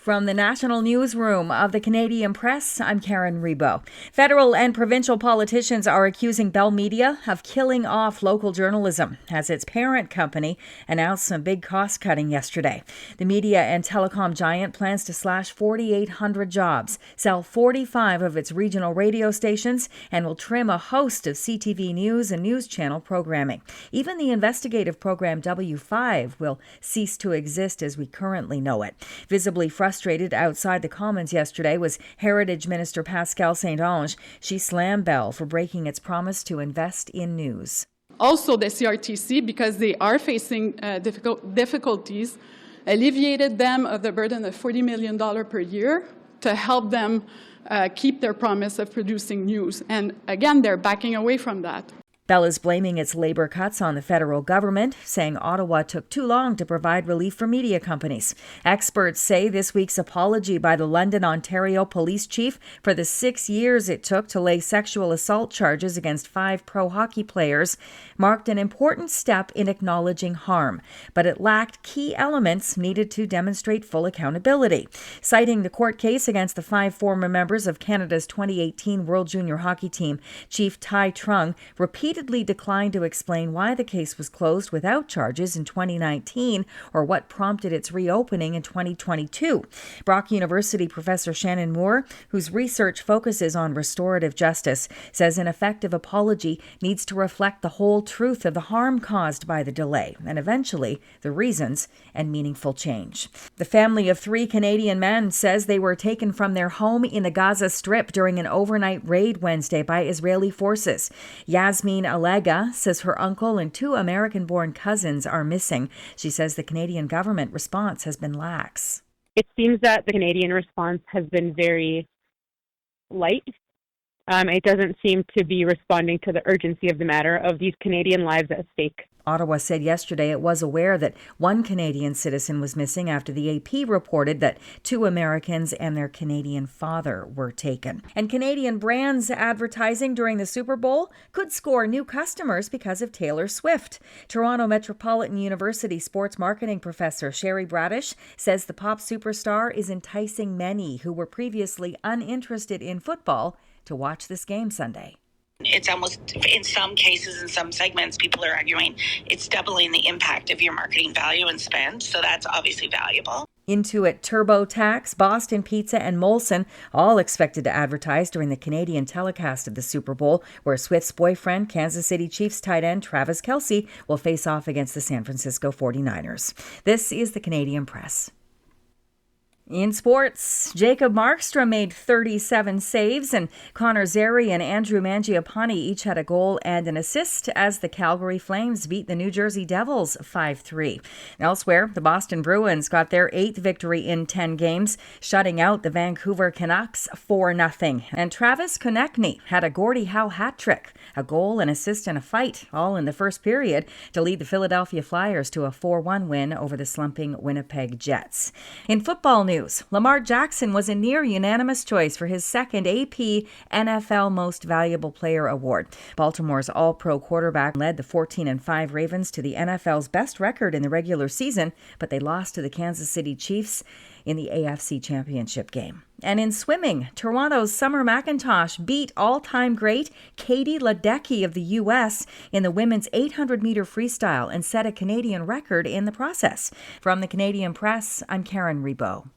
From the National Newsroom of the Canadian Press, I'm Karen Rebo. Federal and provincial politicians are accusing Bell Media of killing off local journalism as its parent company announced some big cost cutting yesterday. The media and telecom giant plans to slash 4,800 jobs, sell 45 of its regional radio stations, and will trim a host of CTV News and News Channel programming. Even the investigative program W5 will cease to exist as we currently know it. Visibly frustrated outside the Commons yesterday was Heritage Minister Pascale St-Onge. She slammed Bell for breaking its promise to invest in news. Also, the CRTC, because they are facing difficulties, alleviated them of the burden of $40 million per year to help them keep their promise of producing news. And again, they're backing away from that. Bell is blaming its labor cuts on the federal government, saying Ottawa took too long to provide relief for media companies. Experts say this week's apology by the London, Ontario police chief for the 6 years it took to lay sexual assault charges against 5 pro hockey players marked an important step in acknowledging harm, but it lacked key elements needed to demonstrate full accountability. Citing the court case against the 5 former members of Canada's 2018 World Junior Hockey team, Chief Tai Trung repeatedly declined to explain why the case was closed without charges in 2019 or what prompted its reopening in 2022. Brock University professor Shannon Moore, whose research focuses on restorative justice, says an effective apology needs to reflect the whole truth of the harm caused by the delay and eventually the reasons and meaningful change. The family of 3 Canadian men says they were taken from their home in the Gaza Strip during an overnight raid Wednesday by Israeli forces. Yasmin Alega says her uncle and 2 American-born cousins are missing. She says the Canadian government response has been lax. It seems that the Canadian response has been very light. It doesn't seem to be responding to the urgency of the matter of these Canadian lives at stake. Ottawa said yesterday it was aware that 1 Canadian citizen was missing after the AP reported that 2 Americans and their Canadian father were taken. And Canadian brands advertising during the Super Bowl could score new customers because of Taylor Swift. Toronto Metropolitan University sports marketing professor Sherry Bradish says the pop superstar is enticing many who were previously uninterested in football to watch this game Sunday. It's almost, in some cases, in some segments, people are arguing it's doubling the impact of your marketing value and spend. So that's obviously valuable. Intuit, TurboTax, Boston Pizza, and Molson all expected to advertise during the Canadian telecast of the Super Bowl, where Swift's boyfriend, Kansas City Chiefs tight end Travis Kelce, will face off against the San Francisco 49ers. This is the Canadian Press. In sports, Jacob Markstrom made 37 saves, and Connor Zary and Andrew Mangiapane each had a goal and an assist as the Calgary Flames beat the New Jersey Devils 5-3. Elsewhere, the Boston Bruins got their 8th victory in 10 games, shutting out the Vancouver Canucks 4-0. And Travis Konechny had a Gordie Howe hat trick, a goal, an assist, and a fight, all in the first period, to lead the Philadelphia Flyers to a 4-1 win over the slumping Winnipeg Jets. In football news, Lamar Jackson was a near unanimous choice for his 2nd AP NFL Most Valuable Player award. Baltimore's All-Pro quarterback led the 14-5 Ravens to the NFL's best record in the regular season, but they lost to the Kansas City Chiefs in the AFC Championship game. And in swimming, Toronto's Summer McIntosh beat all-time great Katie Ledecky of the U.S. in the women's 800-meter freestyle and set a Canadian record in the process. From the Canadian Press, I'm Karen Rebo.